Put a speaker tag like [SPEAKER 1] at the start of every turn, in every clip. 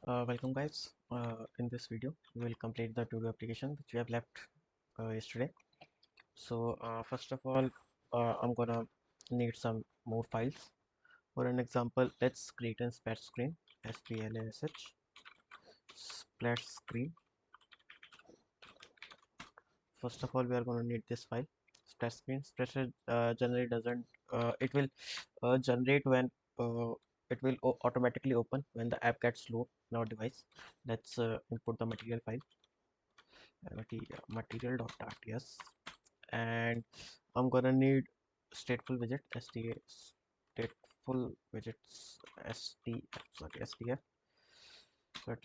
[SPEAKER 1] Welcome guys. In this video we will complete the ToDo application which we have left yesterday. So first of all, I'm gonna need some more files. For an example, let's create a splash screen. splash splash screen. First of all, we are going to need this file, splash screen. Splash generally doesn't it will generate when it will automatically open when the app gets load in our device. Let's import the material file, material.rts, and I'm gonna need stateful widget stateful widgets stf but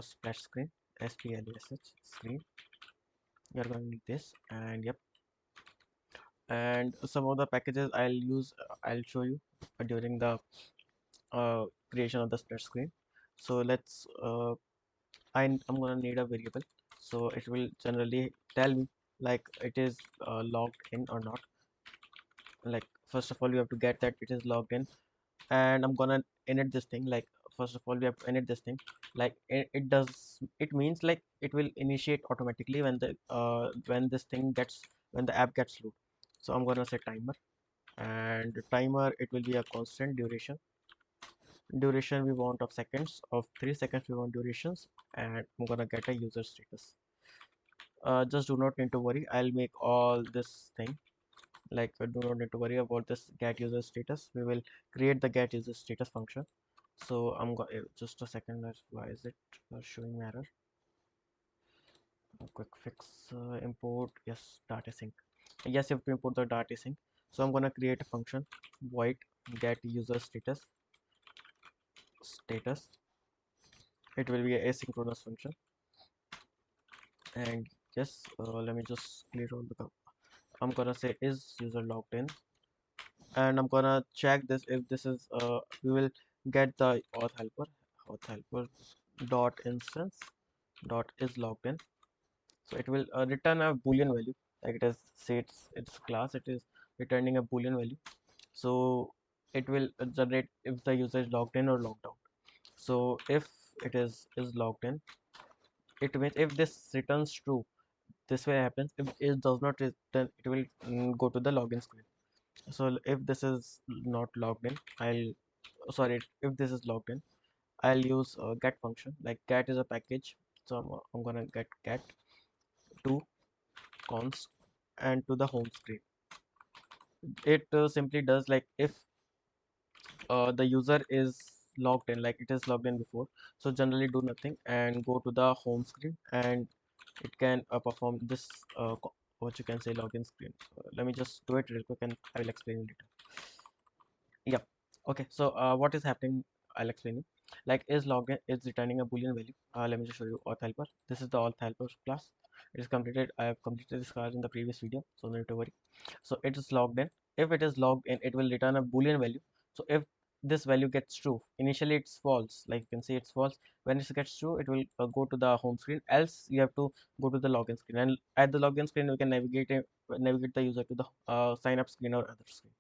[SPEAKER 1] splash screen splash screen. You're gonna need this, and yep, and some of the packages I'll show you during the creation of the splash screen. So let's I'm gonna need a variable, so it will generally tell me like it is logged in or not. Like first of all, you have to get that it is logged in, and I'm gonna init this thing. Like first of all, we have to init this thing. Like it means like it will initiate automatically when the when the app gets load. So I'm gonna say timer, and timer it will be a constant duration we want of seconds, of 3 seconds we want durations, and I'm gonna get a user status. Just do not need to worry, I'll make all this thing like do not need to worry about this get user status. We will create the get user status function. So I'm going just a second, why is it showing me error? A quick fix. Import, yes, data sync. Yes, you have to import the data sync. So I'm gonna create a function void get user status. It will be a asynchronous function, and yes, let me just clear all the I'm gonna say is user logged in, and I'm gonna check this if this is we will get the auth helper dot instance dot is logged in. So it will return a boolean value, like it is say its class, it is returning a boolean value. So it will generate if the user is logged in or logged out. So if it is logged in, it means if this returns true, this way happens. If it does not return, it will go to the login screen. So if this is not logged in, sorry, if this is logged in, I'll use a get function. Like get is a package, so I'm gonna get to const and to the home screen. It simply does like if the user is logged in, like it is logged in before, so generally do nothing and go to the home screen, and it can perform this what you can say login screen. Let me just do it real quick and I will explain it later. Yep. Okay, so what is happening, I'll explain you. Like is login is returning a boolean value. Let me just show you auth helper. This is the auth helper class. It is completed. I have completed this class in the previous video, so no need to worry. So it is logged in. If it is logged in, it will return a boolean value. So if this value gets true, initially it's false, like you can see it's false. When it gets true, it will go to the home screen, else you have to go to the login screen, and at the login screen we can navigate the user to the sign up screen or other screen.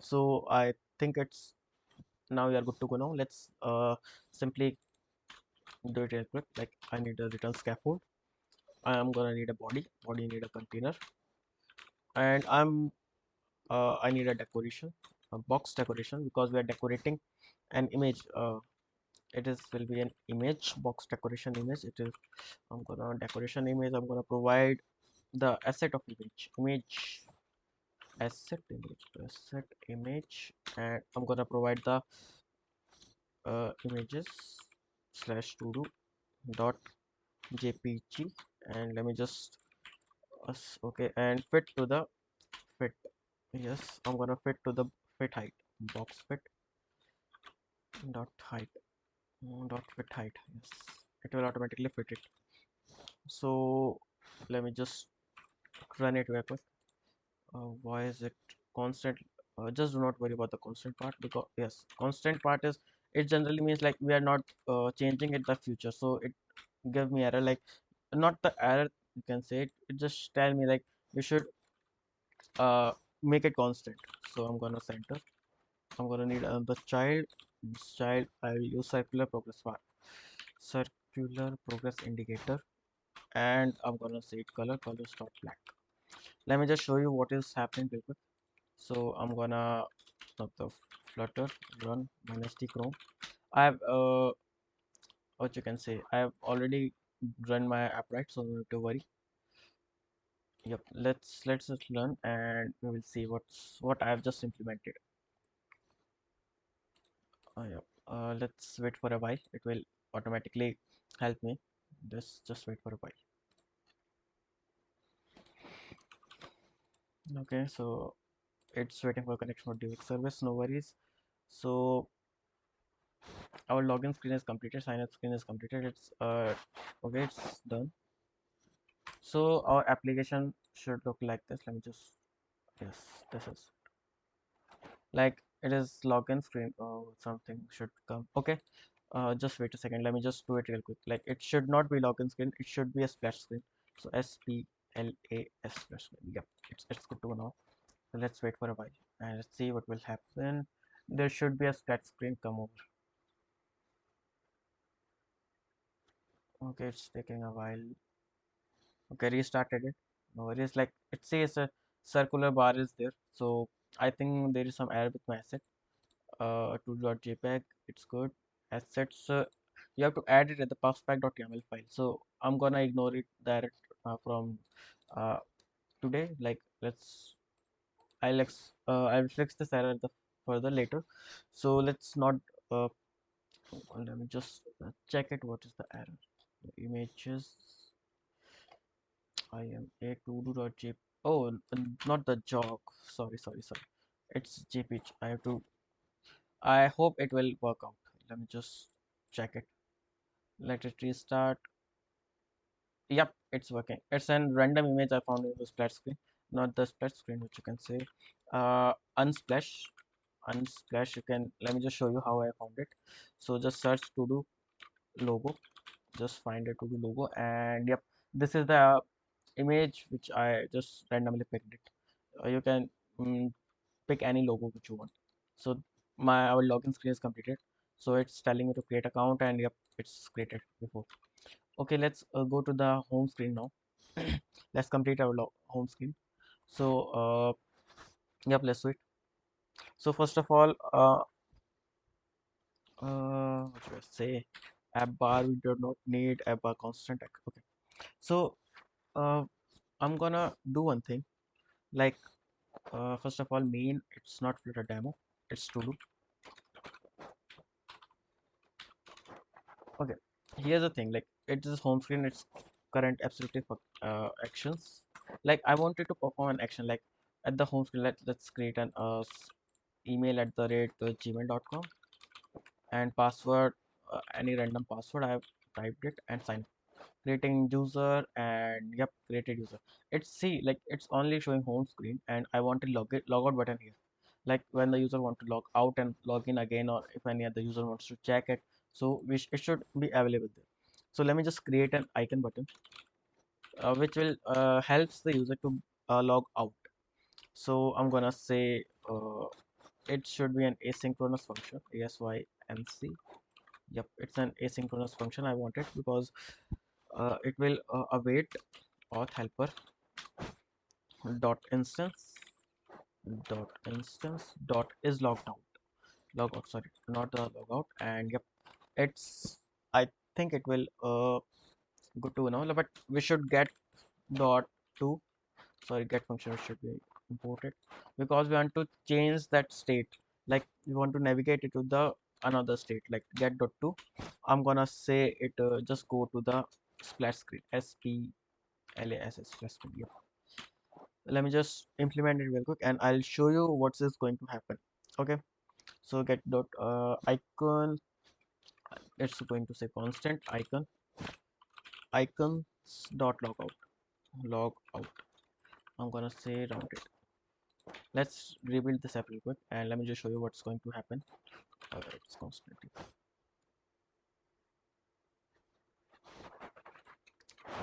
[SPEAKER 1] So I think it's now we are good to go. Now let's simply do it real quick. Like I need a return scaffold, I am gonna need a body need a container, and I need a decoration, a box decoration, because we are decorating an image. It is will be an image box decoration image. It is I'm gonna decoration image. I'm gonna provide the asset of image asset image, and I'm gonna provide the images slash todo dot jpg, and let me just okay, and fit to the fit. Yes, I'm gonna fit to the fit height, box fit dot height, dot fit height. Yes, it will automatically fit it. So let me just run it real quick. Why is it constant? Just do not worry about the constant part, because yes, constant part is, it generally means like we are not changing it the future. So it give me error, like not the error, you can say it just tell me like you should uh make it constant. So I'm gonna center, I'm gonna need the child. This child I will use circular progress bar. circular progress indicator, and I'm gonna say it colors dot black. Let me just show you what is happening real quick. So I'm gonna stop the flutter run minus t chrome. I have what you can say, I have already run my app, right? So no need to worry. Yep, let's just learn and we will see what I have just implemented. Yep. Let's wait for a while. It will automatically help me. Just wait for a while. Okay, so it's waiting for connection for DX service. No worries. So our login screen is completed. Sign up screen is completed. It's okay. It's done. So our application should look like this. Let me just yes, this is like it is login screen. Oh, something should come. Okay, just wait a second. Let me just do it real quick. Like it should not be login screen. It should be a splash screen. So SPLAS splash screen. Yep, it's good to go now. So let's wait for a while and let's see what will happen. There should be a splash screen come over. Okay, it's taking a while. Okay, restarted it. No worries. Like it says a circular bar is there. So I think there is some error with my asset. To.jpg, it's good. Assets, you have to add it at the puffpack.yaml file. So I'm gonna ignore it direct from uh, today. Like I'll fix this error further later. So let's not let me just check it. What is the error? The images. I am a to-do.jpg. Oh, not the jog. Sorry. It's jpg. I have to. I hope it will work out. Let me just check it. Let it restart. Yep, it's working. It's a random image I found in the splash screen, not the splash screen, which you can say. Unsplash, unsplash. You can. Let me just show you how I found it. So just search to do logo. Just find a to do logo, and yep, this is the image which I just randomly picked it. You can pick any logo which you want. So our login screen is completed. So it's telling me to create account, and yep, it's created before. Okay, let's go to the home screen now. Let's complete our home screen. So yep, let's do it. So first of all, what should I say? App bar, we do not need app bar constant. Okay, so uh, I'm gonna do one thing. Like first of all, main, it's not Flutter demo, it's to do. Okay, here's the thing. Like it is home screen, it's current absolutely for actions. Like I wanted to perform an action. Like at the home screen, let's create an email at the rate gmail.com and password, any random password. I have typed it and signed creating user, and yep, created user. It's see, like it's only showing home screen and I want to log out button here. Like when the user want to log out and log in again, or if any other user wants to check it, so it should be available there. So let me just create an icon button which will helps the user to log out. So I'm gonna say it should be an asynchronous function, async. Yep, it's an asynchronous function. I want it because it will await auth helper dot instance dot is logged out, sorry, not the logout. And yep, it's, I think it will good to know, but we should get dot to, sorry, get function should be imported because we want to change that state. Like we want to navigate it to the another state, like get dot to. I'm gonna say it just go to the splash screen, SPLAS splash screen. Yeah. Let me just implement it real quick and I'll show you what is going to happen. Okay, so get dot icon, it's going to say constant icons dot log out. I'm gonna say round it. Let's rebuild this app real quick and let me just show you what's going to happen. It's constantly.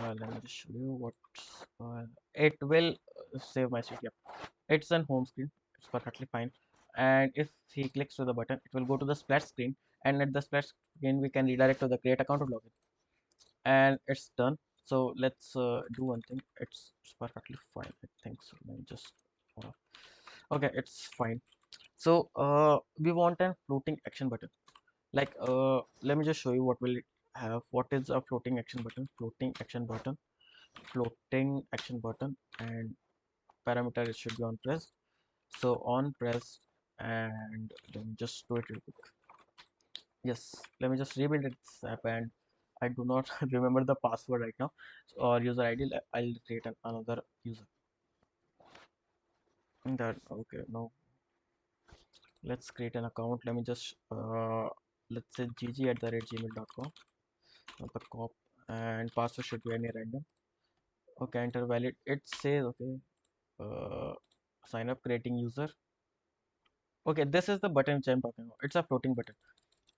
[SPEAKER 1] Let me just show you what it will save my state. Yep, it's on home screen. It's perfectly fine. And if he clicks to the button, it will go to the splash screen and at the splash screen we can redirect to the create account or login, and it's done. So let's do one thing. It's perfectly fine, I think. So let me just uh, okay, it's fine. So we want a floating action button. Like let me just show you what will it have. What is a floating action button? Floating action button, and parameter it should be on press. So on press, and let me just do it real quick. Yes, let me just rebuild this app, and I do not remember the password right now, or user ID. I'll create another user. That okay? No, let's create an account. Let me just let's say gg@gmail.com. Not the cop, and password should be any random. Okay, enter valid. It says okay. Uh, Sign up, creating user. Okay, this is the button which I'm talking about. It's a floating button.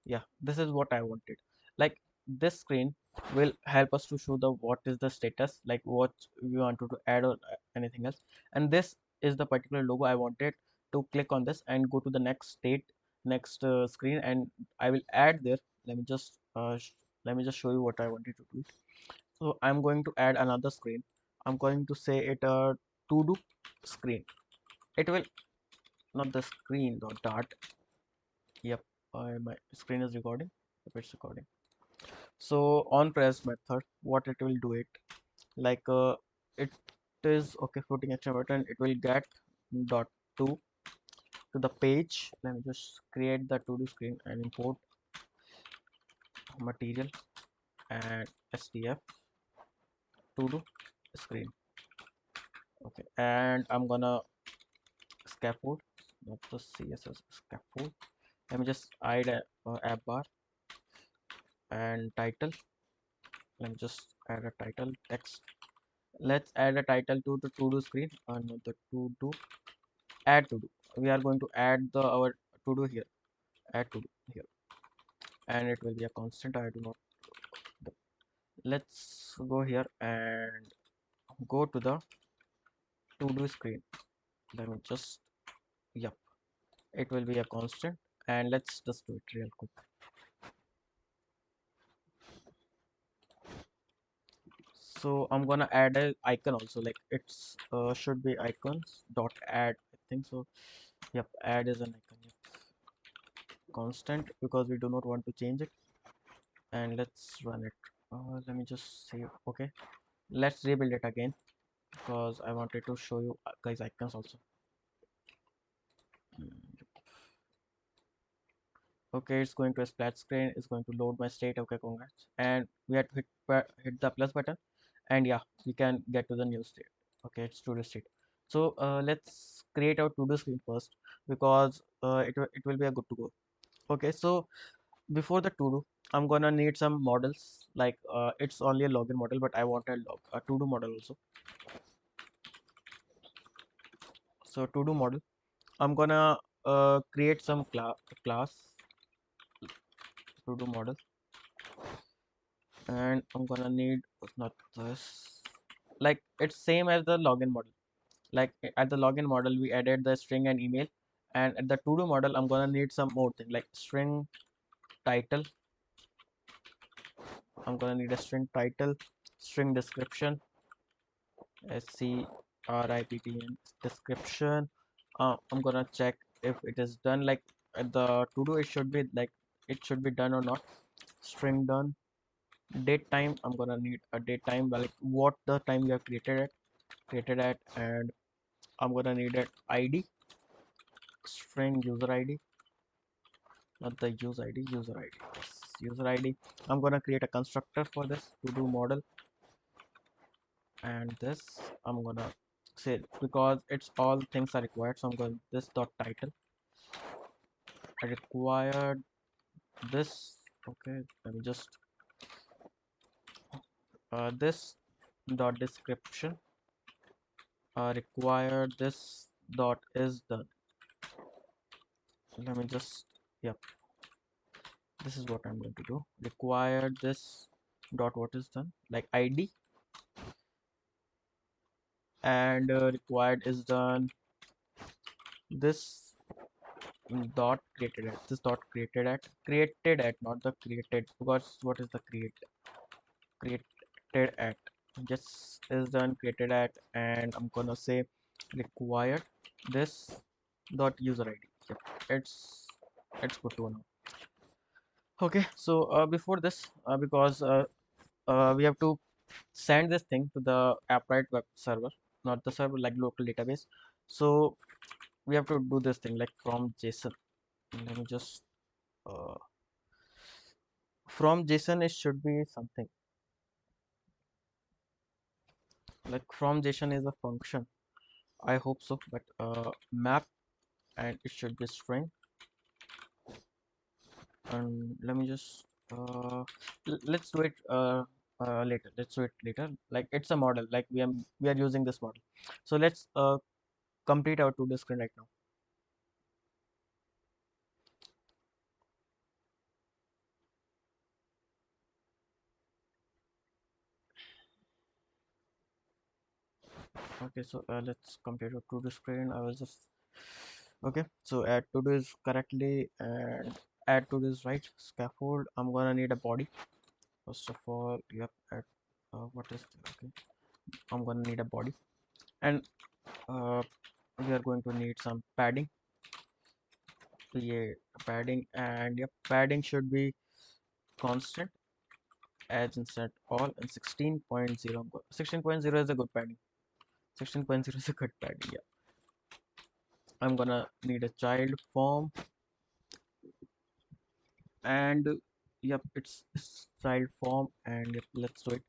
[SPEAKER 1] Yeah, this is what I wanted. Like this screen will help us to show the what is the status, like what we wanted to add or anything else. And this is the particular logo I wanted to click on this and go to the next state, next screen, and I will add there. Let me just let me just show you what I wanted to do. So I'm going to add another screen. I'm going to say it a to do screen. It will not the screen the dart. Yep, my screen is recording. If it's recording. So on press method, what it will do it like it is okay floating action button. It will get dot to the page. Let me just create the to do screen and import material and STF to do screen. Okay, and I'm gonna scaffold, not the CSS scaffold. Let me just add a app bar and title. Let me just add a title text. Let's add a title to the to do screen and the to do add to do. We are going to add the our to do here, add to do here, and it will be a constant. I do not. Let's go here and go to the to do screen. Let me just, yep, it will be a constant, and let's just do it real quick. So I'm gonna add a icon also, like it's should be icons dot add, I think so. Yep, add is an icon. Yep. Constant, because we do not want to change it. And let's run it. Let me just save. Okay, let's rebuild it again because I wanted to show you guys icons also. Mm, okay, it's going to a splash screen. It's going to load my state. Okay, congrats. And we have to hit the plus button, and yeah, we can get to the new state. Okay, it's to do state. So let's create our to do screen first, because it will be a good to go. Okay, so before the to do, I'm gonna need some models. Like it's only a login model, but I want a to do model also. So to do model, I'm gonna create some class to do model, and I'm gonna need not this, like it's same as the login model. Like at the login model we added the string and email, and at the to do model I'm gonna need some more thing like string title. I'm gonna need a string title, string description, SCRIPTN description. I'm gonna check if it is done. Like at the to do, it should be like it should be done or not. String done. Date time. I'm gonna need a date time, like what the time you have created at, and I'm gonna need an ID, string user ID, not the user ID, user ID. Yes, user ID. I'm gonna create a constructor for this to do model, and this I'm gonna say because it's all things are required. So I'm going this dot title. I required this. Okay, let me just this dot description. Required this dot is done. Let me just, yep, this is what I'm going to do. Required this dot what is done, like ID, and required is done this dot created at, this dot created at, not the created, because what is the created at, just is done created at, and I'm gonna say required this dot user id. Yep, it's good to know. Okay, so before this, because we have to send this thing to the appwrite web server, not the server like local database. So we have to do this thing like from JSON. Let me just uh, from JSON it should be something like from JSON is a function. I hope so, but map, and it should be string. And let me just let's do it later. Let's do it later. Like it's a model. Like we are using this model. So let's complete our to-do screen right now. Okay, so let's complete our to-do screen. I was just okay. So add to-do is correctly, and add to-do is right. Scaffold. I'm gonna need a body. First of all, yep. Add what is okay. I'm gonna need a body, and uh, we are going to need some padding. Create padding, and yep, padding should be constant as insert all, and 16.0. 16.0 is a good padding. 16.0 is a good padding. Yeah, I'm gonna need a child form, and yep, it's child form, and yep, let's do it.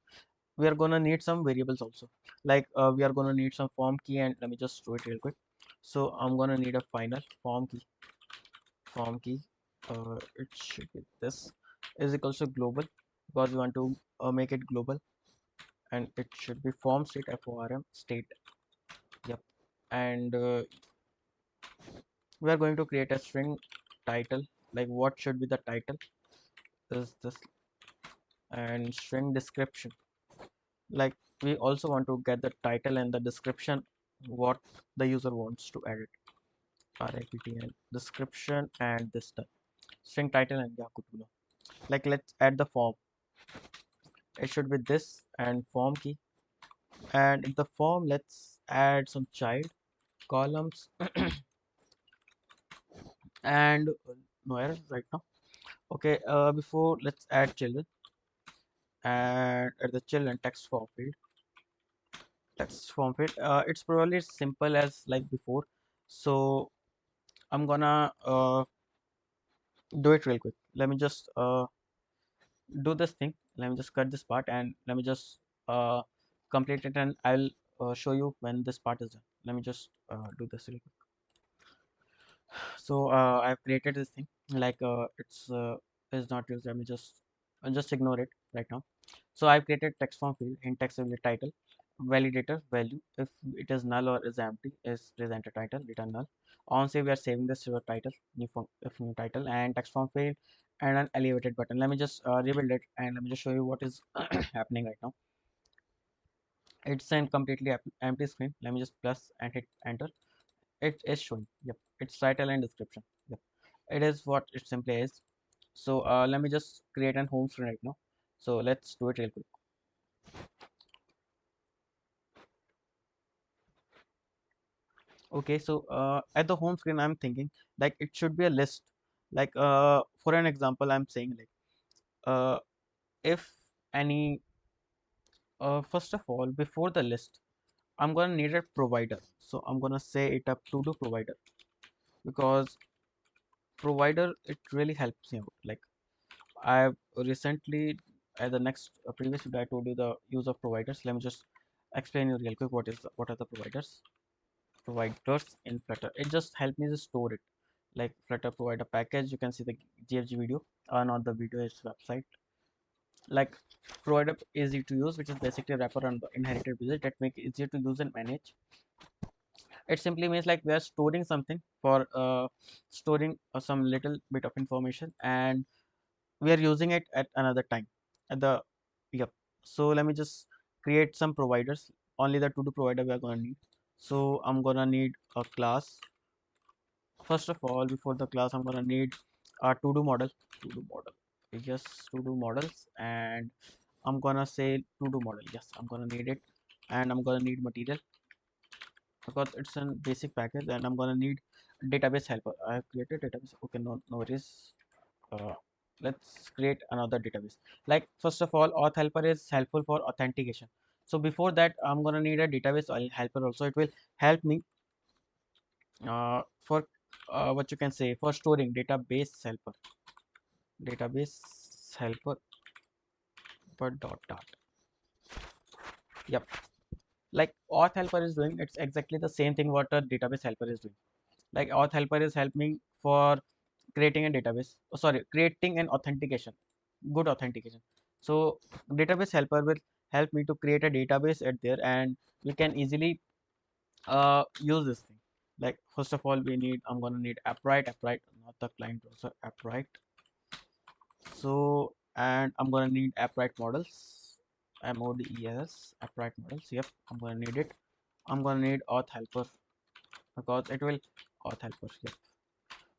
[SPEAKER 1] We are gonna need some variables also, like we are gonna need some form key, and let me just do it real quick. So I'm gonna need a final form key. It should be this is equals to global, because we want to make it global, and it should be form state, form state. Yep, and we are going to create a string title. Like what should be the title is this, and string description. Like we also want to get the title and the description, what the user wants to edit. RIPT description, and this stuff, string title, and yeah, good to know. Like let's add the form. It should be this and form key, and in the form let's add some child columns and no errors right now. Okay, before let's add children, and at the children text form field, it's probably as simple as like before. So I'm gonna do it real quick. Let me just do this thing. Let me just cut this part, and let me just uh, complete it, and I'll show you when this part is done. Let me just do this real quick. So I've created this thing, like it's is not used. Let me just ignore it right now. So I've created text form field. In text will be title, validator value. If it is null or is empty, is present a title, return null. On save, we are saving this to a title, if new title, and text form field, and an elevated button. Let me just rebuild it, and let me just show you what is happening right now. It's an completely empty screen. Let me just plus and hit enter. It is showing. Yep, it's title and description. Yep, it is what it simply is. So let me just create an home screen right now. So let's do it real quick. Okay, so at the home screen, I'm thinking like it should be a list. Like for an example, I'm saying like if any first of all, before the list, I'm gonna need a provider. So I'm gonna say it up to do provider, because provider it really helps me out. Like I've recently at the next previous video I told you the use of providers. Let me just explain you real quick what are the providers in Flutter. It just helped me to store it. Like Flutter provider package, you can see the GFG video, not the video, it's website. Like provider easy to use, which is basically a wrapper on the inherited widget that make it easier to use and manage. It simply means like we are storing something for storing some little bit of information, and we are using it at another time at the yep. So let me just create some providers. Only the to do provider we are going to need. So I'm gonna need a class First of all, before the class, I'm gonna need a to-do model. To-do model. Yes, to-do models, and I'm gonna say to-do model. Yes, I'm gonna need it, and I'm gonna need material because it's a basic package, and I'm gonna need database helper. I have created database. Okay, no worries. Uh, let's create another database. Like first of all, auth helper is helpful for authentication. So before that, I'm gonna need a database helper also. It will help me for what you can say for storing database helper per dot. Yep, like auth helper is doing, it's exactly the same thing what a database helper is doing. Like auth helper is helping for creating a database, sorry, creating an authentication, good authentication. So database helper will help me to create a database at there, and we can easily use this thing. Like first of all, I'm gonna need appwrite, not the client browser, appwrite. So, and I'm gonna need appwrite models, modes appwrite models. Yep, I'm gonna need it. I'm gonna need auth helper because it will auth helper. Yep,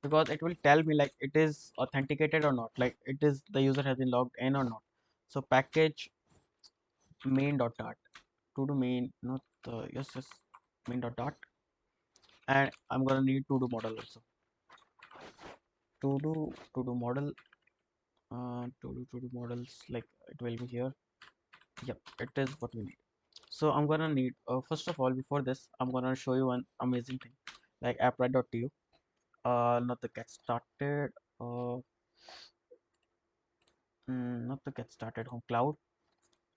[SPEAKER 1] because it will tell me like it is authenticated or not, like it is the user has been logged in or not. So package main dot dart to do main, not the yes main dot dart, and I'm gonna need to do model also. To do model, to do models, like it will be here. Yep, it is what we need. So I'm gonna need first of all, before this, I'm gonna show you one amazing thing, like appwrite.to, not the get started, uh, not the get started home cloud,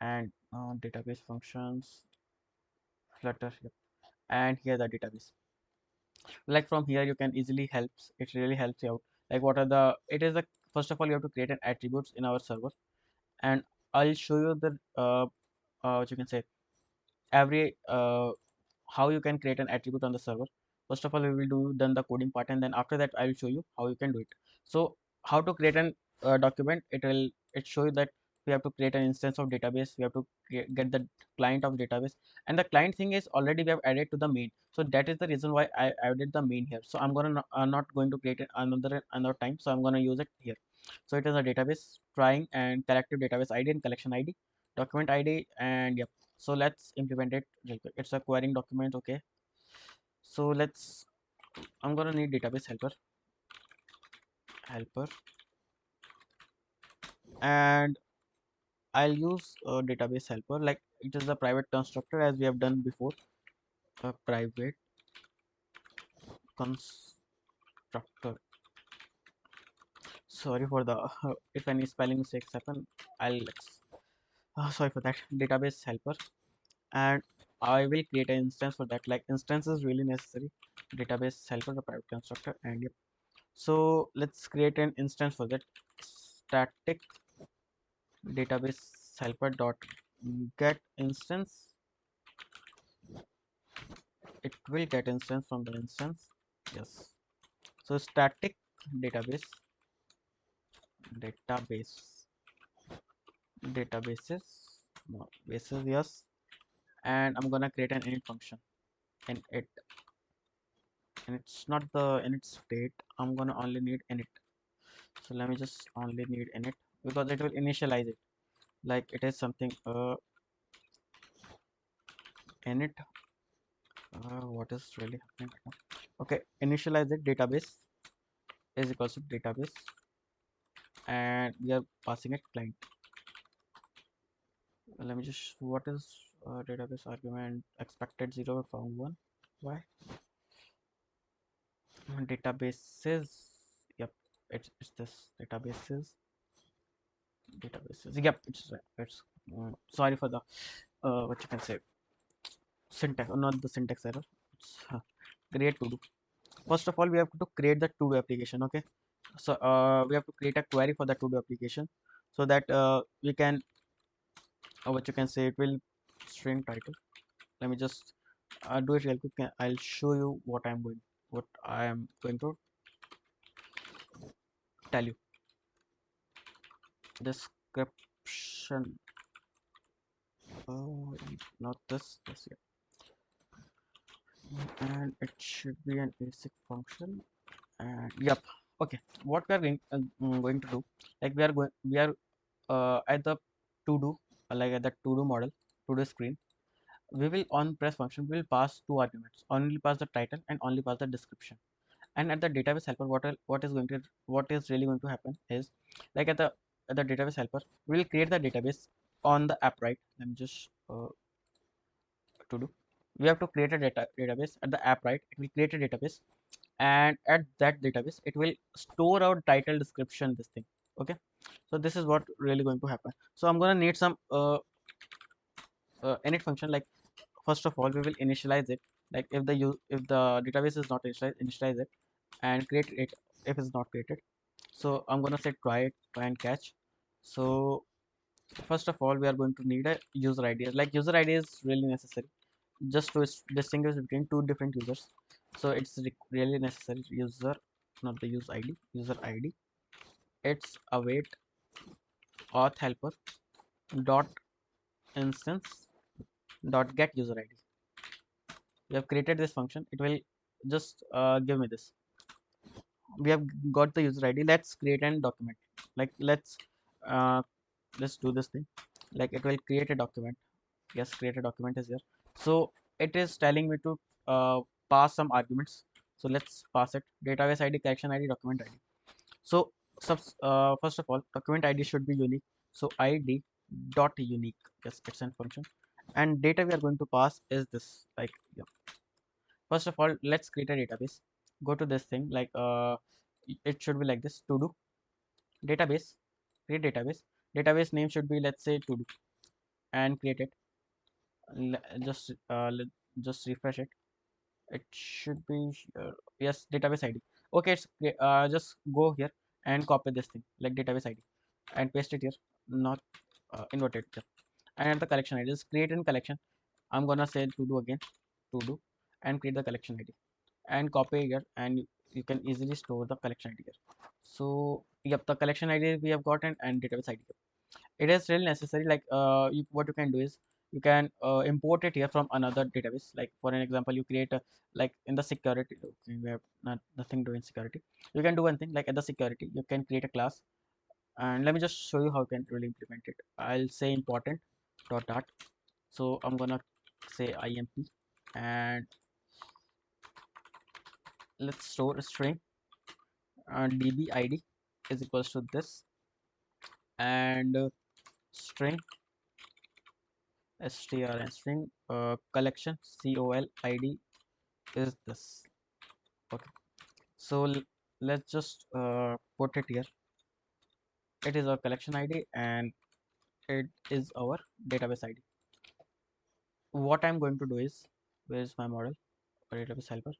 [SPEAKER 1] and database functions, flutter. Yep. And here the database. Like from here you can easily helps, it really helps you out. Like what are the, it is a, first of all you have to create an attributes in our server, and I'll show you the what you can say every how you can create an attribute on the server. First of all, we will do done the coding part, and then after that I will show you how you can do it. So how to create an document, it show you that we have to create an instance of database, we have to get the client of database, and the client thing is already we have added to the main. So that is the reason why I added the main here. So I'm gonna not going to create it another time, so I'm gonna use it here. So it is a database trying and collective database ID and collection ID, document ID, and yep. So let's implement it real quick. It's a querying document. Okay, so I'm gonna need database helper, and I'll use a database helper, like it is a private constructor as we have done before. A private constructor, sorry for the if any spelling mistakes happen, I'll sorry for that. Database helper, and I will create an instance for that. Like instance is really necessary. Database helper, the private constructor, and yep. So let's create an instance for that. Static database helper dot get instance. It will get instance from the instance. Yes. So static database database databases, no, bases, yes. And I'm gonna create an init function in it, and it's not the init state. I'm gonna only need init. So let me just only need init because it will initialize it. Like it is something init. What is really happening right now? Okay, initialize it. Database is equals to database, and we are passing it client. Let me just, what is database argument expected 0 found 1. Why databases? Yep, it's this databases. Yep, it's right. It's sorry for the what you can say syntax, not the syntax error. It's create to do. First of all, we have to create the to do application. Okay, so we have to create a query for the to do application, so that we can what you can say, it will string title. Let me just do it real quick. I'll show you what I am going to tell you. Description, oh, not this here. And it should be an basic function. And yep. Okay, what we are going to do, like we are at the to do, like at the to do model, to do screen. We will on press function, we will pass two arguments, only pass the title and only pass the description. And at the database helper, what is really going to happen is, like at the database helper, we will create the database on the app, right? Let me just to do, we have to create a database at the app, right? It will create a database, and at that database it will store our title, description, this thing. Okay, so this is what really going to happen. So I'm gonna need some init function. Like, first of all, we will initialize it. Like, if the database is not initialize it, and create it if it's not created. So I'm gonna say try and catch. So first of all, we are going to need a user ID. Like, user ID is really necessary just to distinguish between two different users. So it's really necessary user, not the user ID. It's await auth helper dot instance dot get user ID. We have created this function. It will just give me this. We have got the user ID. Let's create an document. Like, uh, let's do this thing. Like, it will create a document. Yes, create a document is here. So it is telling me to pass some arguments. So let's pass it: database ID, collection ID, document ID. So first of all, document ID should be unique. So id dot unique. Yes, it's a function. And data we are going to pass is this. Like, yeah. First of all, let's create a database. Go to this thing. Like, it should be like this: to do database, create database. Database name should be, let's say, to do, and create it. Just just refresh it. It should be yes, database ID. Okay, just go here and copy this thing, like database ID, and paste it here. Not inverted here. And at the collection ID, just create in collection. I'm gonna say to do again, to do, and create the collection ID, and copy here, and you can easily store the collection ID here. So yep, the collection ID we have gotten, and database ID. It is really necessary. Like, what you can do is, you can import it here from another database. Like, for an example, you create a, like, in the security. Okay, we have nothing doing security. You can do one thing, like at the security you can create a class. And let me just show you how you can really implement it. I'll say important dot dart. So I'm gonna say imp, and let's store a string, db id is equals to this, and string strn string collection colid is this. Okay, so let's just put it here. It is our collection ID, and it is our database ID. What I'm going to do is, where is my model or database helper?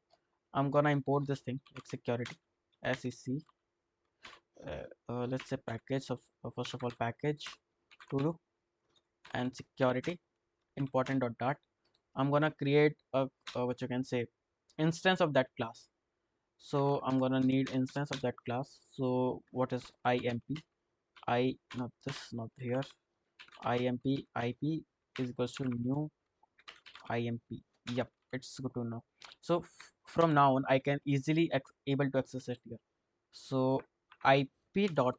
[SPEAKER 1] I'm gonna import this thing, like security sec, let's say package of first of all, package to do, and security important dot dart. I'm gonna create a what you can say, instance of that class. So I'm gonna need instance of that class. So what is imp? Not this, not here. Imp ip is equals to new imp. Yep, it's good to know. So from now on, I can easily able to access it here. So ip dot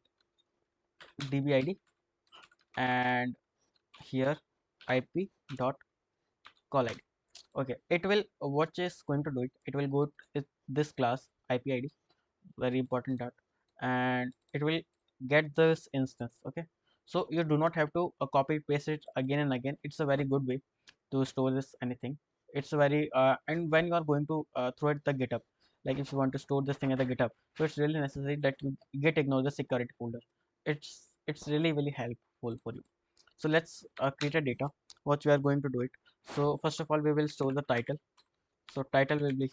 [SPEAKER 1] dbid, and here ip dot call id. Okay, it will, what is going to do it, it will go to this class ip id, very important that, and it will get this instance. Okay, so you do not have to copy paste it again and again. It's a very good way to store this anything. It's very and when you are going to throw it the github, like if you want to store this thing at the github, so it's really necessary that you git ignore the security folder. It's really helpful for you. So let's create a data. What we are going to do it. So first of all, we will store the title. So title will be,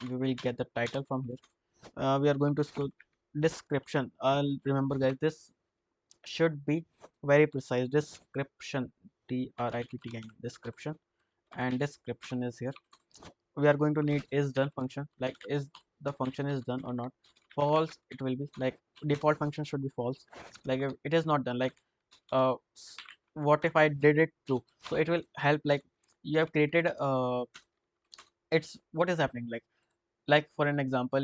[SPEAKER 1] we will get the title from here. We are going to store description. Remember guys, this should be very precise. Description, DRIPTN, description, and description is here. We are going to need is done function. Like, is the function is done or not? False it will be. Like, default function should be false. Like, if it is not done, like, what if I did it true? So it will help. Like, you have created it's what is happening, like for an example,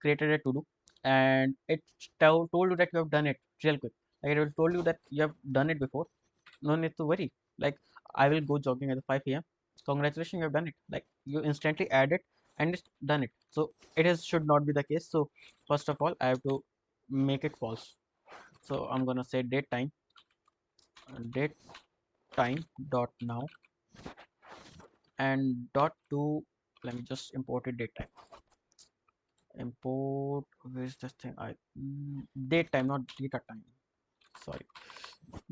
[SPEAKER 1] created a to do, and it told you that you have done it real quick. Like it will told you that you have done it before. No need to worry. Like I will go jogging at 5 a.m. Congratulations, you have done it. Like you instantly add it and it's done it. So it is should not be the case. So first of all, I have to make it false. So I'm gonna say date time dot now and dot to, let me just import it date time. Import, where's this thing? Date time, not data time. Sorry.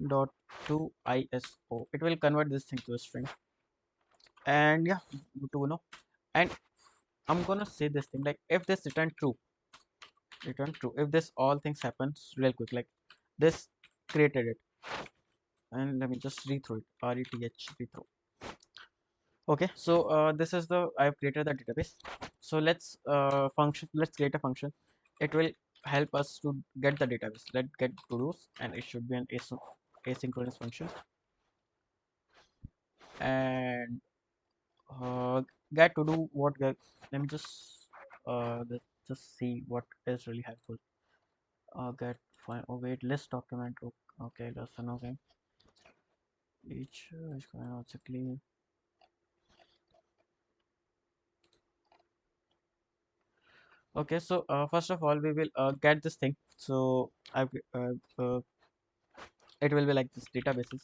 [SPEAKER 1] Dot to ISO. It will convert this thing to a string. And yeah, to know. And I'm gonna say this thing like if this return true. If this all things happens real quick, like this created it. And let me just rethrow it. RETH rethrow. Okay, so this is the I've created the database. So let's create a function. It will help us to get the database. Let's get to those, and it should be an asynchronous function. And uh, get to do what get, let me let's just see what is really helpful. Get fine. Oh wait, list document. Okay, that's another. Each is going to exactly. Okay, so first of all, we will get this thing. So it will be like this databases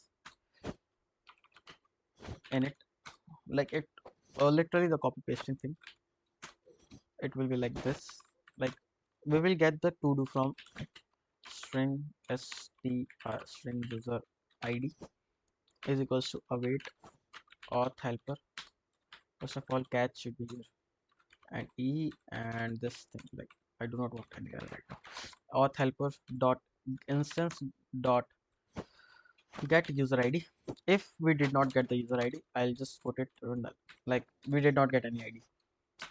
[SPEAKER 1] in it, like it literally the copy pasting thing. It will be like this. Like we will get the to do from string string user ID is equals to await auth helper. First of all, catch should be here and and this thing, like I do not want any error right now. Auth helper dot instance dot get user ID. If we did not get the user ID, I'll just put it null, like we did not get any ID.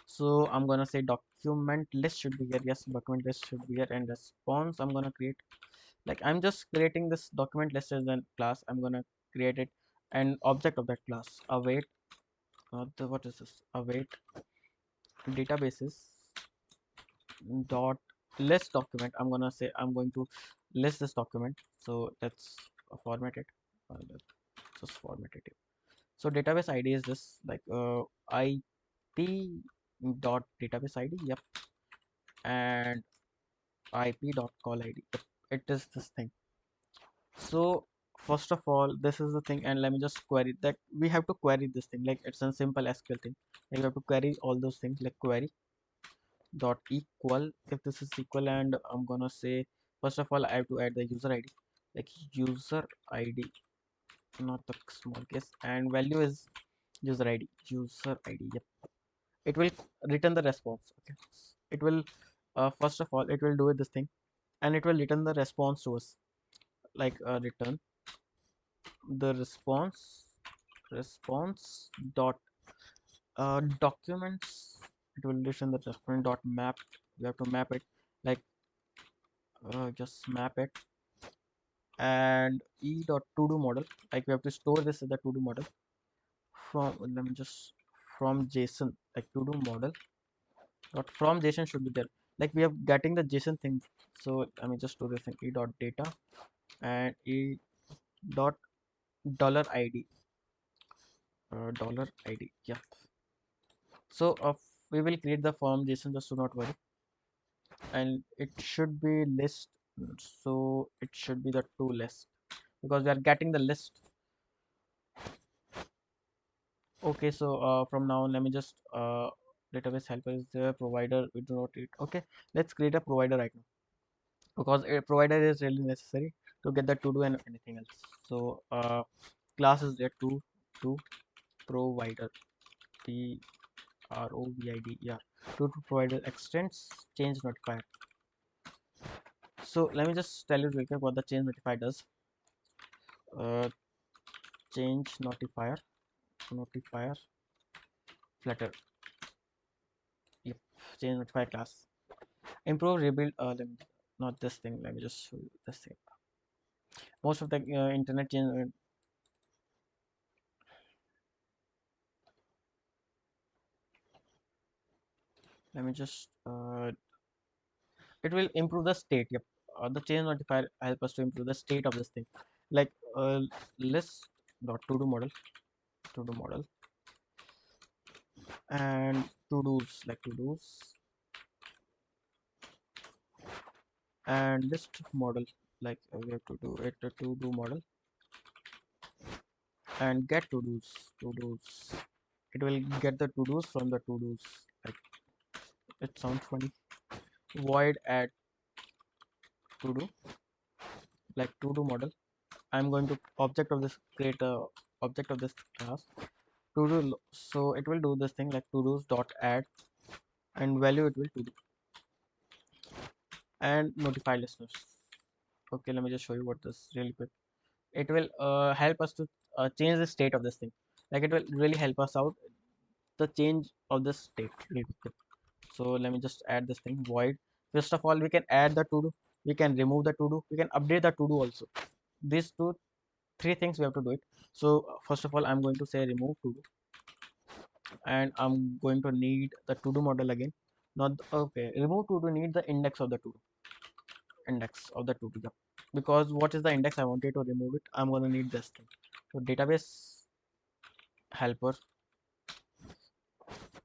[SPEAKER 1] So I'm gonna say document list should be here. Yes, document list should be here. And response I'm gonna create, like I'm just creating this document list as a class. I'm gonna create it an object of that class. Await what is this? Await databases dot list document. I'm gonna say I'm going to list this document. So let's format it. Let's just format it here. So database ID is this, like IP dot database ID. Yep. And IP dot call ID. Yep. It is this thing. So first of all, this is the thing, and let me just query that. We have to query this thing, like it's a simple SQL thing. Like you have to query all those things, like query dot equal if this is equal. And I'm gonna say first of all I have to add the user ID, like user ID, not the small case, and value is user ID. Yep. It will return the response. Okay, it will first of all it will do it this thing, and it will return the response to us, like return the response dot documents. It will return the document dot map. You have to map it, like just map it. And e dot to do model, like we have to store this as the to do model from, let me just, from JSON, like to do model dot from JSON should be there, like we are getting the JSON thing. So let me just do this thing, e dot data and e dot dollar id yeah. So we will create the form JSON, just do not worry. And it should be list, so it should be the to list because we are getting the list. Okay, so from now on, let me just database helper is there, provider we do not need. Okay, let's create a provider right now because a provider is really necessary to get the to do and anything else. So class is there, to provider, provid, yeah. To provider extends change notifier. So let me just tell you real quick what the change notifier does. uh, Change notifier flutter. Yep, change notifier class. Improve rebuild. Let me, not this thing. Let me just show you this thing. Most of the internet change. Let me just it will improve the state. Yep, the change notifier help us to improve the state of this thing. Like list dot to do model and to do's, like to do's, and list model, like we have to do it a to do model, and get to do's. It will get the to do's from the to do's. Like it sounds funny. Void add to do, like to do model. I'm going to object of this, create a object of this class to do. So it will do this thing like to do's dot add, and value it will to do, and notify listeners. Okay, let me just show you what this really quick. It will help us to change the state of this thing. Like it will really help us out the change of the state really quick. So let me just add this thing void. First of all, we can add the to do, we can remove the to do, we can update the to do also. These three things we have to do it. So first of all, I'm going to say remove to do, and I'm going to need the to do model again. Not okay. Remove to do need the index of the to do, index of the to do. Yep. Because what is the index I wanted to remove it? I'm gonna need this thing. So database helper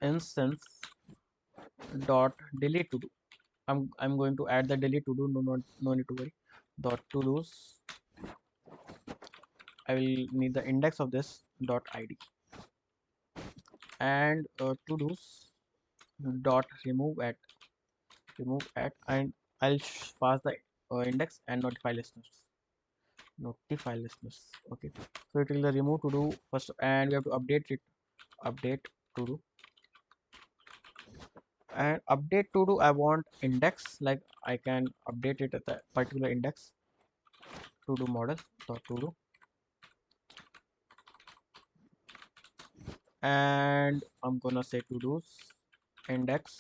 [SPEAKER 1] instance dot delete to do. I'm going to add the delete to do. No need to worry. Dot to do's. I will need the index of this dot id, and to do's dot remove at, and I'll pass the index and notify listeners. Okay, so it will the remove to do first, and we have to update it. Update to do, and update to do I want index, like I can update it at the particular index. To do model dot to do, and I'm gonna say to do's index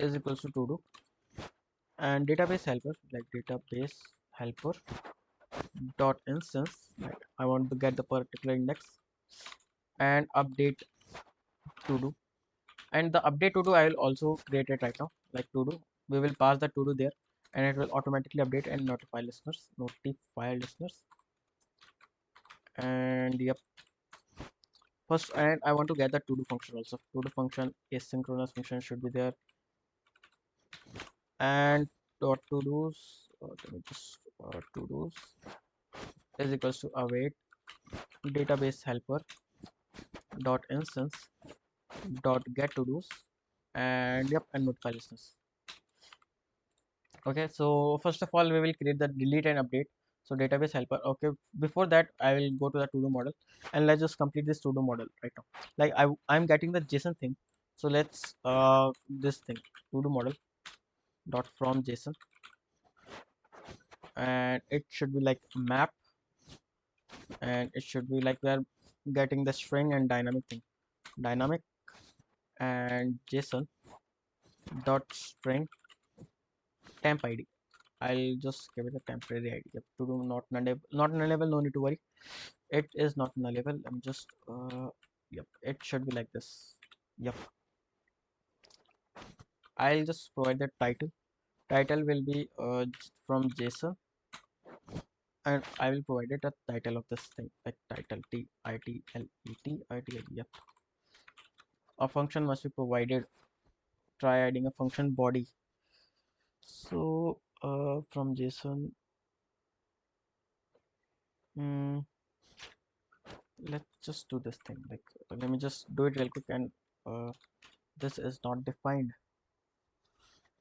[SPEAKER 1] is equals to do, and database helper, like database helper dot instance, like I want to get the particular index, and update to do, and the update to do I will also create it right now, like to do. We will pass the to do there, and it will automatically update and notify listeners. And yep, first, and I want to get the to do function also. To do function, asynchronous function should be there, and dot to do's, let me just to do's is equals to await database helper dot instance dot get to do's, and yep, and notify listeners. Okay, so first of all, we will create the delete and update. So database helper. Okay, before that, I will go to the to do model, and let's just complete this to do model right now. Like I'm getting the JSON thing. So let's this thing to do model dot from JSON, and it should be like map, and it should be like we are getting the string and dynamic thing, dynamic, and JSON dot string temp ID. I'll just give it a temporary ID. Yep, to do not nullable, not nullable, no need to worry. It is not nullable. I'm just yep, it should be like this. Yep, I'll just provide the title. Title will be from JSON, and I will provide it a title of this thing, like title TITLET. Yep, a function must be provided. Try adding a function body. So from JSON, mm, let's just do this thing. Like let me just do it real quick, and uh, this is not defined.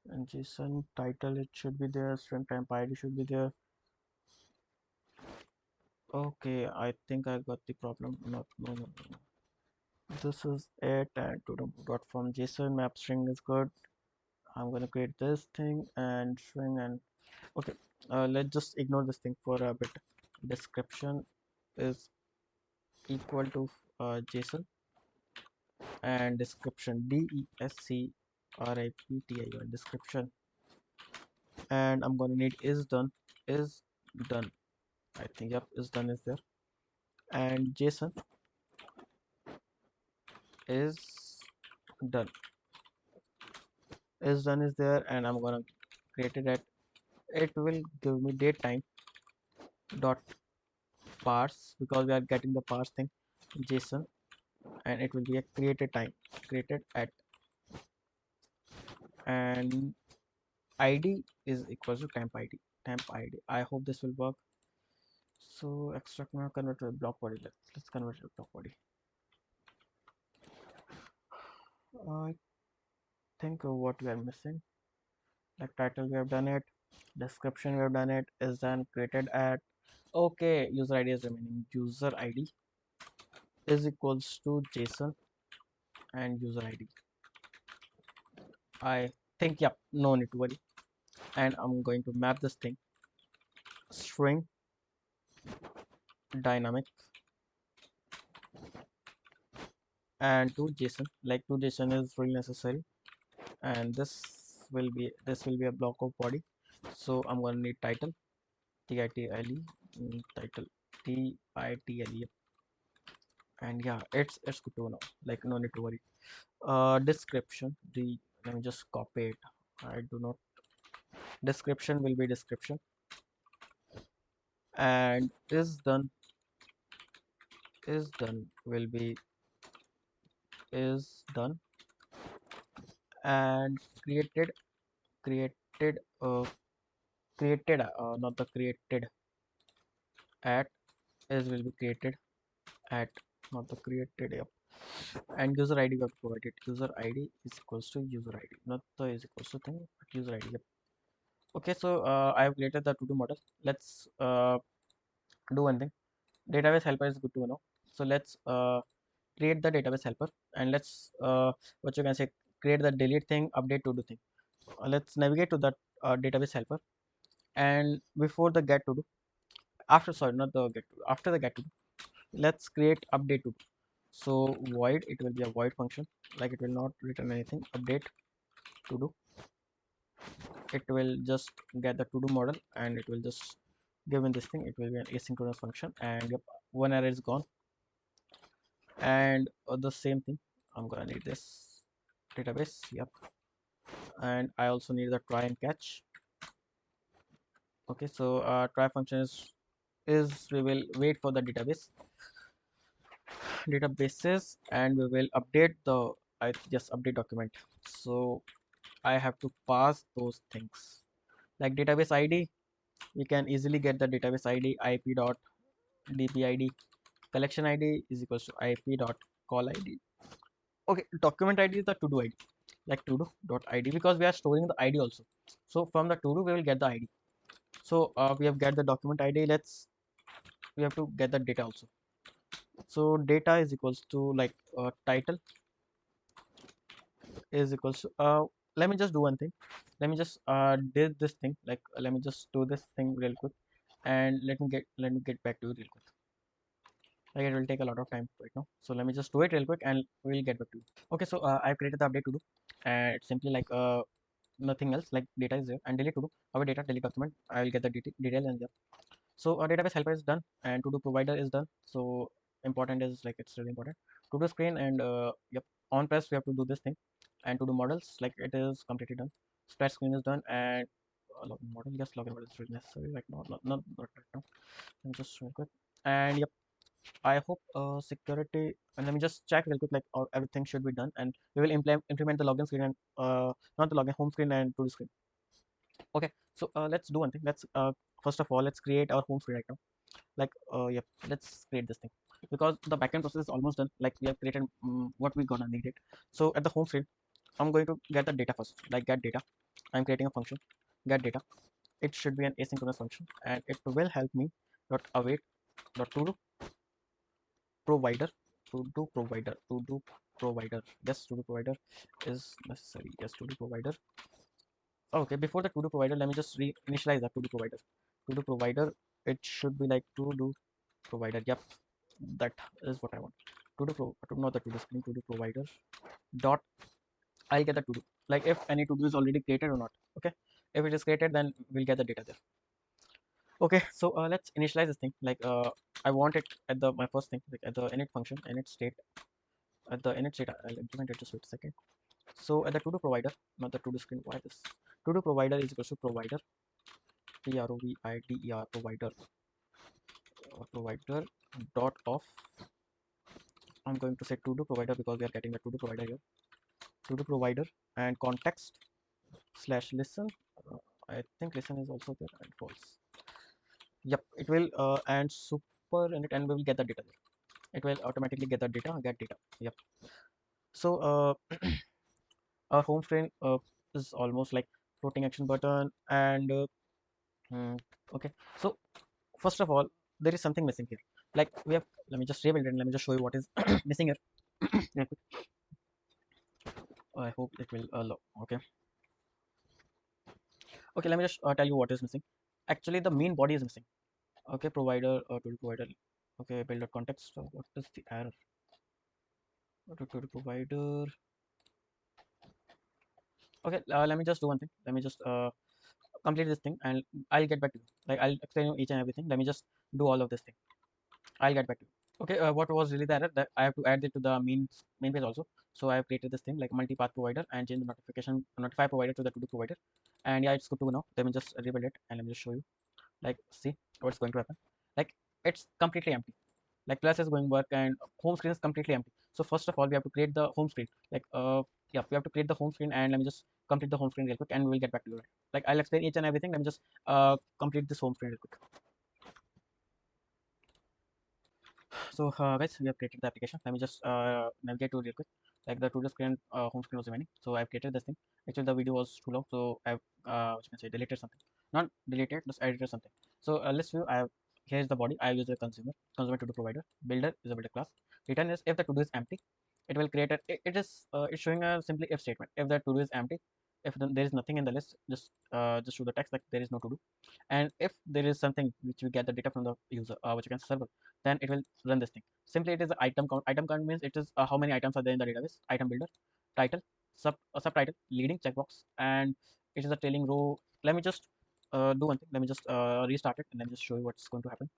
[SPEAKER 1] And JSON title, it should be there. String temp ID should be there. Okay, I think I got the problem. Not no. This is it, and to the dot from JSON map string is good. I'm gonna create this thing and string, and okay. Let's just ignore this thing for a bit. Description is equal to JSON, and description DESCRIPTION description, and I'm gonna need is done. I think yep, is done is there, and JSON is done is done is there, and I'm gonna create it at, it will give me date time dot parse, because we are getting the parse thing in JSON, and it will be a created time, created at, and id is equals to temp id. I hope this will work. So extract now, convert to a block body. Let's convert it to a block body. I think what we are missing, like title we have done it, description we have done it, is done, created at, okay, user id is remaining. User id is equals to JSON and user id. I think, yep, no need to worry. And I'm going to map this thing string dynamic and to JSON. Like to JSON is really necessary, and this will be a block of body. So I'm gonna need title, title, title, title, and yeah, it's good to know. Like no need to worry. Description. Let me just copy it. I do not. Description will be description, and is done will be is done, and created not the created at, is will be created at, not the created, yep. And user id we have to provide it. User id is equals to user id, not the is equals to thing, but user id, yep. Okay, so I have created the to-do model. Let's do one thing. Database helper is good to know. So let's create the database helper, and let's what you can say, create the delete thing, update to do thing. Let's navigate to that database helper, and before the get to do, after, sorry, not the get to do, after the get to do, let's create update to do. So void, it will be a void function, like it will not return anything. Update to do, it will just get the to do model, and it will just given this thing, it will be an asynchronous function, and yep, one error is gone. And the same thing, I'm gonna need this database, yep. And I also need the try and catch. Okay, so try function is we will wait for the databases, and we will update the, I just update document. So I have to pass those things, like database id. We can easily get the database id, ip dot dpid. Collection id is equals to ip dot call id. Okay, document id is the to do id, like to do dot id, because we are storing the id also. So from the to do we will get the id. So we have get the document id. We have to get the data also. So data is equals to, like, title is equals to, let me just do one thing. Let me just did this thing, like let me just do this thing real quick, and let me get back to you real quick. Like it will take a lot of time right now, so let me just do it real quick, and we'll get back to you. Okay, so I've created the update to do, and it's simply like nothing else, like data is there, and delete to do our data, delete document. I will get the detail, and yeah. So our database helper is done, and to do provider is done. So important is, like, it's really important. To do screen, and yep, on press we have to do this thing, and to do models, like it is completely done. Splash screen is done, and login model, yes, login model is really necessary right now, not right now. Let me just real quick, and yep, I hope security, and let me just check real quick, like everything should be done, and we will implement the login screen, and not the login home screen, and to do screen. Okay, so let's do one thing. Let's first of all, let's create our home screen right now. Like yep, let's create this thing, because the backend process is almost done. Like we have created what we gonna need it. So at the home screen, I'm going to get the data first, like get data. I'm creating a function, get data. It should be an asynchronous function, and it will help me dot await dot to do provider, to do provider. Yes, to do provider is necessary. Yes, to do provider. Okay, before the to do provider, let me just initialize that to do provider. To do provider, it should be like to do provider. Yep, that is what I want. To do not the to do screen, to do provider dot, I'll get the to do, like if any to do is already created or not. Okay, if it is created, then we'll get the data there. Okay, so let's initialize this thing. Like I want it at the my first thing, like at the init function, init state. At the init state, I'll implement it. Just wait a second. So at the ToDo provider, not the ToDo screen, why this? ToDo provider is equal to provider, provider, provider, provider dot of. I'm going to say ToDo provider because we are getting the ToDo provider here. ToDo provider and context slash listen. I think listen is also there and false. Yep, it will and super in it, and we will get the data there. It will automatically get the data, get data. Yep. So our home screen is almost like floating action button and hmm, okay. So first of all, there is something missing here. Like we have, let me just rebuild it and let me just show you what is missing here. Yeah, I hope it will okay. Okay, let me just tell you what is missing. Actually, the main body is missing. Okay, provider to the provider. Okay, build a context. What is the error? To the provider. Okay, let me just do one thing. Let me just complete this thing and I'll get back to you. Like I'll explain you each and everything. Let me just do all of this thing. I'll get back to you. Okay, what was really the error that I have to add it to the main page also. So I have created this thing like multi-path provider and change the notify provider to the to-do provider. And yeah, it's good to go now. Let me just rebuild it and let me just show you. Like see what's going to happen. Like it's completely empty. Like plus is going work and home screen is completely empty. So first of all, we have to create the home screen. Like yeah, we have to create the home screen and let me just complete the home screen real quick and we'll get back to you. Right? Like I'll explain each and everything. Let me just complete this home screen real quick. So guys, we have created the application. Let me just navigate to real quick. Like the to-do screen, home screen was remaining. So I've created this thing. Actually, the video was too long, so I've what you can say deleted something. Not deleted, just edited something. So let's view. I have here's the body. I use a consumer to-do provider. Builder is a builder class. Return is if the to-do is empty, it will create a. It is it's showing a simply if statement. If the to-do is empty, if there is nothing in the list, just show the text like there is no to-do. And if there is something which we get the data from the user, which you can server, then it will run this thing. Simply, it is the item count. Item count means it is how many items are there in the database. Item builder, title, subtitle, leading checkbox, and it is a trailing row. Let me just do one thing. Let me just restart it and let me just show you what's going to happen.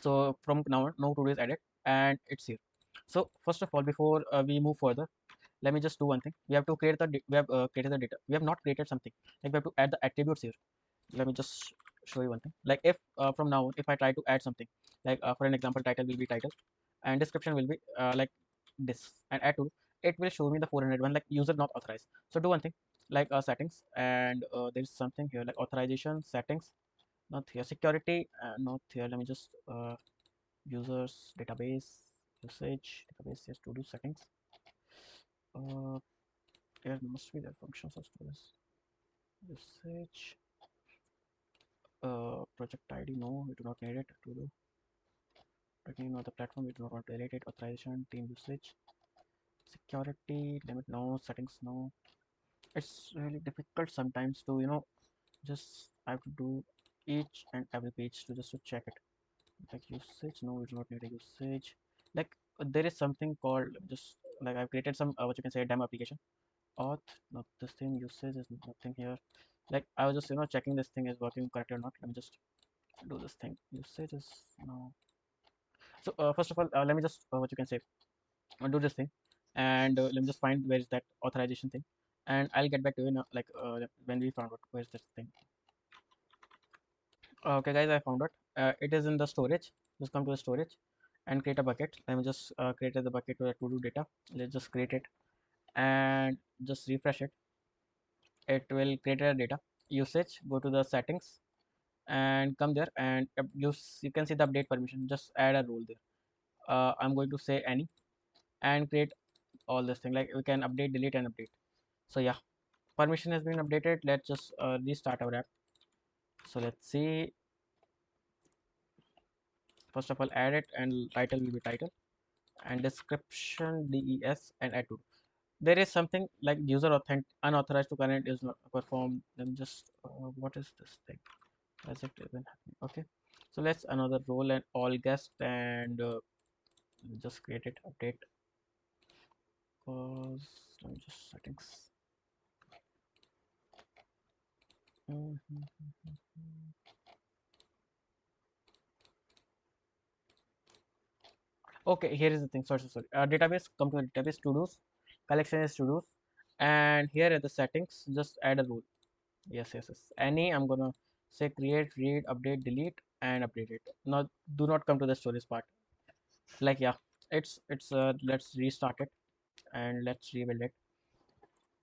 [SPEAKER 1] So from now on, no to-do is added and it's here. So first of all, before we move further, let me just do one thing. We have to create we have created the data. We have not created something. Like we have to add the attributes here. Let me just show you one thing. Like if from now on, if I try to add something, like for an example, title will be title and description will be like this and add to, it will show me the 401 like user not authorized. So do one thing, like settings, and there's something here like authorization settings, not here, security, not here. Let me just users database usage database, yes, to do settings. uh, there must be the functions of this usage. Project ID, no, we do not need it. To do name of the platform, we do not want to delete it. Authorization, team usage, security limit, no. Settings, no. It's really difficult sometimes to just I have to do each and every page to just to check it. Like usage, no, we do not need a usage. Like there is something called just like I've created some what you can say demo application. Auth, not this thing. Usage is nothing here. Like I was just checking this thing is working correctly or not. Let me just do this thing. Usage is no. So first of all, let me just what you can say do this thing, and let me just find where is that authorization thing, and I'll get back to you like when we found out where's this thing. Okay, guys, I found it. It is in the storage. Just come to the storage and create a bucket. Let me just create the bucket to the to do data. Let's just create it and just refresh it. It will create a data usage. Go to the settings and come there and you can see the update permission. Just add a rule there. I'm going to say any and create all this thing like we can update, delete, and update. So yeah, permission has been updated. Let's just restart our app. So let's see. First of all, add it and title will be title and description des and add to. There is something like user unauthorized to current is not performed. Then just what is this thing? Is it even happening? Okay, so let's another role and all guest and just create it update cause let me just settings. Okay, here is the thing. Sorry. Database, come to the database to do's, collection is to-dos, and here at the settings, just add a rule. Yes. Any, I'm gonna say create, read, update, delete, and update it. Now, do not come to the storage part. Like, yeah, it's let's restart it and let's rebuild it.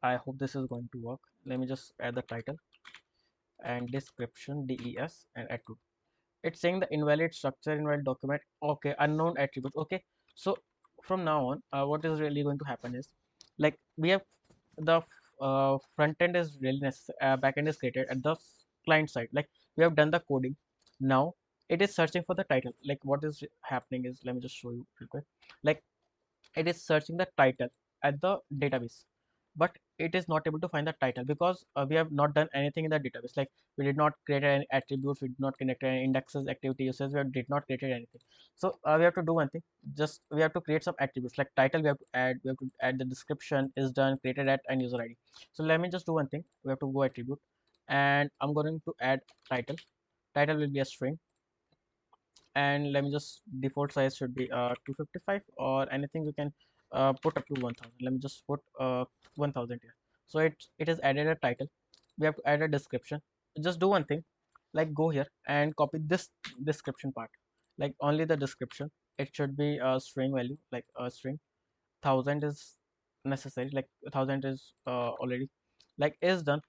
[SPEAKER 1] I hope this is going to work. Let me just add the title and description, des, and add to. It's saying the invalid structure, invalid document. Okay, unknown attribute. Okay, so from now on, what is really going to happen is, like, we have the front end is really necessary, back end is created at the client side. Like, we have done the coding. Now it is searching for the title. Like, what is happening is, let me just show you real quick. Like, it is searching the title at the database, but it is not able to find the title because we have not done anything in the database. Like, we did not create any attributes, we did not connect any indexes, activity users, did not create anything. So we have to do one thing. Just we have to create some attributes. Like title, we have to add the description is done, created at, and user id. So let me just do one thing. We have to go attribute, and I'm going to add title. Title will be a string, and let me just, default size should be 255, or anything you can put up to 1000. Let me just put 1000 here. So it has added a title. We have to add a description. Just do one thing, like go here and copy this description part, like only the description. It should be a string value, like a string. 1000 is necessary, like 1000 is already, like is done.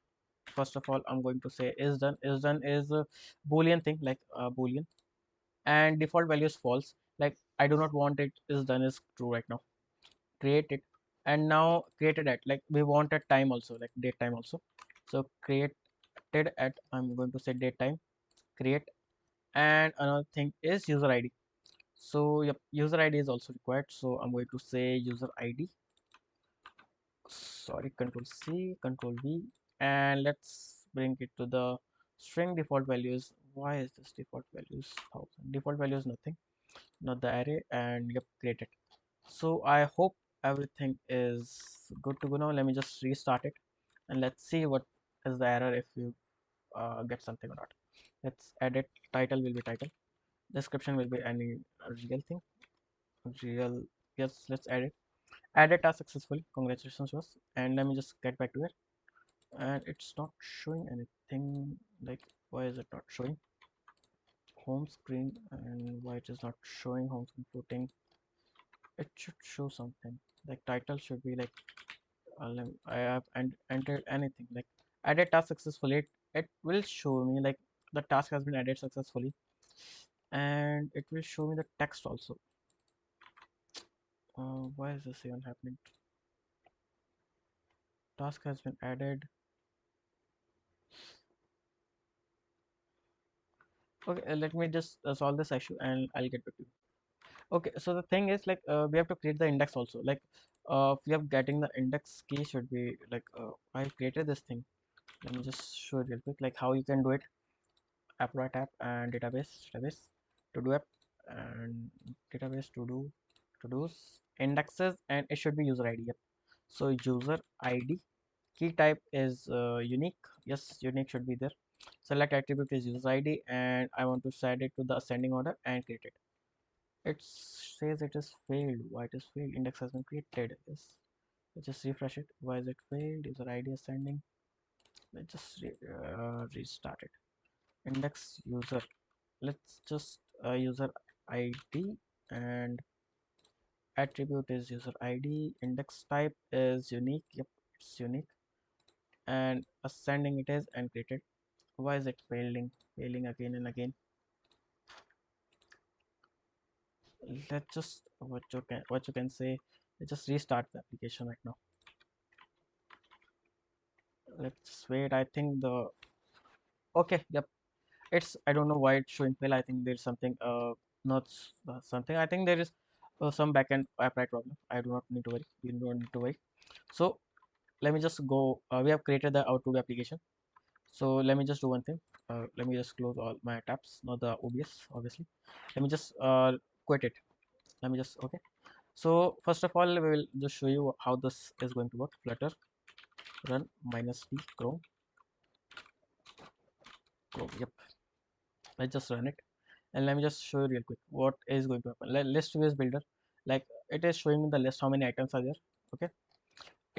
[SPEAKER 1] First of all, I'm going to say is done. Is done is a boolean thing, like boolean, and default value is false. Like, I do not want it is done is true right now. Create it, and now created at, like, we want a time also, like date time also. So created at, I'm going to say date time, create. And another thing is user id. So yep, user id is also required, so I'm going to say user id. Sorry, control c, control v, and let's bring it to the string. Default values, why is this default values 1000? Default value is nothing, not the array. And yep, created. So I hope everything is good to go now. Let me just restart it, and let's see what is the error, if you get something or not. Let's edit. Title will be title, description will be any real thing, real. Yes, let's edit. Added task successfully, congratulations to us. And let me just get back to it, and it's not showing anything. Like, why is it not showing home screen, and why it is not showing home screen footing? It should show something, like title should be like, I have entered anything, like added task successfully. It will show me like the task has been added successfully, and it will show me the text also. Why is this even happening? Task has been added. Okay, let me just solve this issue and I'll get back to you. Okay, so the thing is, like, we have to create the index also. Like, we have getting the index key should be like, I created this thing. Let me just show it real quick, like how you can do it. Appwrite app and database to do app and database to do's indexes, and it should be user id. Yep. So user id, key type is unique. Yes, unique should be there. Select attribute is user id, and I want to set it to the ascending order and create it. It says it is failed. Why it is failed? Index has been created. Yes, let's just refresh it. Why is it failed? User id ascending. Let's just restart it. Index user, let's just user id, and attribute is user id. Index type is unique. Yep, it's unique, and ascending it is and created. Why is it failing again and again? Let's just, what you can say, let's just restart the application right now. Let's just wait. I think the, okay, yep, it's, I don't know why it's showing fail. I think there's something not something, I think there is some backend appwrite problem. I do not need to worry, you don't need to worry. So let me just go, we have created the output application. So let me just do one thing. Let me just close all my tabs, not the obs obviously. Let me just quit it. Let me just, okay. So first of all, we will just show you how this is going to work. Flutter run -d chrome. Yep, let's just run it, and let me just show you real quick what is going to happen. List views builder, like, it is showing me the list, how many items are there. Okay,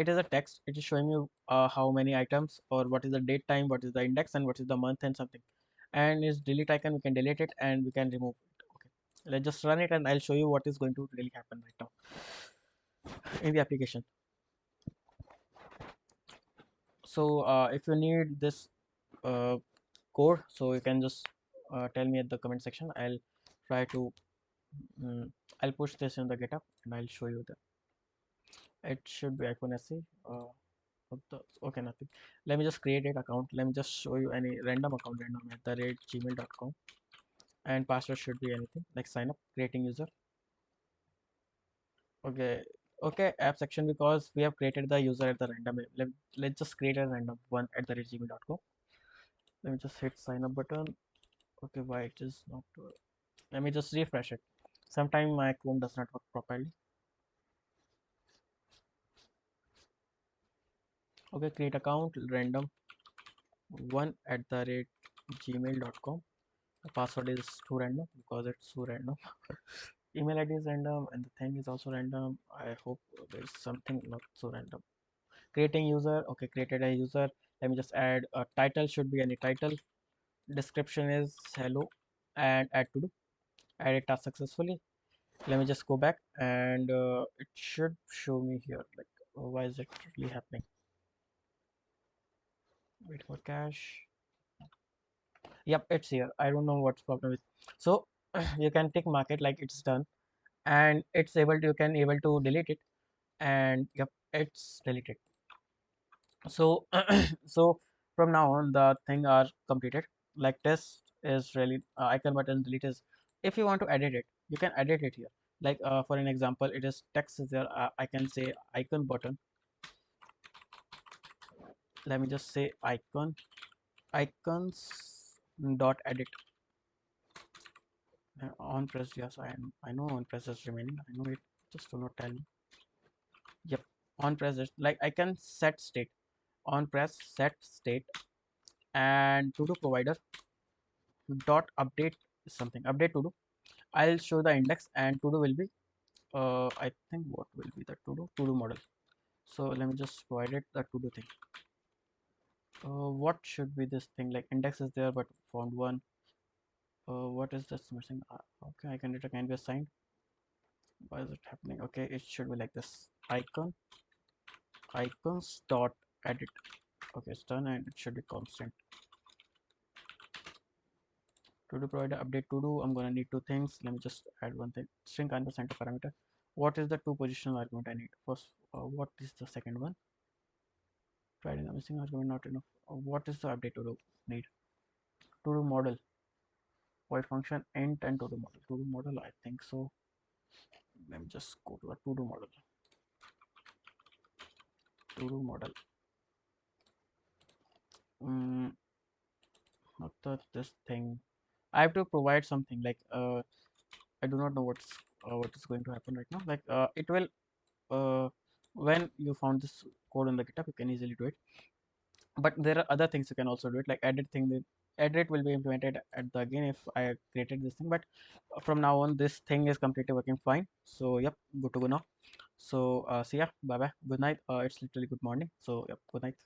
[SPEAKER 1] it is a text. It is showing you how many items, or what is the date time, what is the index, and what is the month and something. And is delete icon, we can delete it and we can remove it. Okay, let's just run it and I'll show you what is going to really happen right now in the application. So if you need this uh, code, so you can just tell me at the comment section. I'll try to I'll push this in the GitHub and I'll show you that it should be icon SC. Okay, nothing. Let me just create an account. Let me just show you any random account, random at the rate gmail.com, and password should be anything like sign up, creating user. Okay, okay, app section, because we have created the user at the random. Let's just create a random one at the rate gmail.com. Let me just hit sign up button. Okay, why it is not? Let me just refresh it. Sometimes my Chrome does not work properly. Okay, create account random one at the rate gmail.com. The password is too random because it's too random. Email ID is random and the thing is also random. I hope there's something not so random. Creating user. Okay, created a user. Let me just add a title, should be any title. Description is hello, and add to do. Added task successfully. Let me just go back and it should show me here. Like, why is it really happening? Wait for cache. Yep, it's here. I don't know what's problem with. So you can tick mark it like it's done, and it's able to, you can able to delete it, and yep, it's deleted. So so from now on the thing are completed. Like test is really icon button delete is, if you want to edit it, you can edit it here. Like for an example, it is text is there. I can say icon button. Let me just say icons dot edit. On press, yes, I know on press is remaining. I know it, just do not tell me. Yep, on press is like I can set state. On press set state, and to do provider dot update something, update to do. I'll show the index, and to do will be I think what will be the to do model. So let me just provide it the to do thing. What should be this thing? Like index is there but found one. What is this missing? Okay, I can, it can be assigned. Why is it happening? Okay, it should be like this. Icons dot edit. Okay, it's done and it should be constant. To do provider update to do, I'm gonna need two things. Let me just add one thing. String canvas center parameter. What is the two positional argument I need? First, what is the second one? Providing a missing argument not enough. What is the update to do need? To do model, void function, int, and to do model. To do model, I think so. Let me just go to the to do model. To do model. Not this thing. I have to provide something like I do not know what is going to happen right now. Like it will when you found this code on the GitHub, you can easily do it. But there are other things you can also do it, like edit thing. The edit will be implemented at the again if I created this thing. But from now on, this thing is completely working fine. So yep, good to go now. So see ya, bye bye, good night. It's literally good morning. So yep, good night.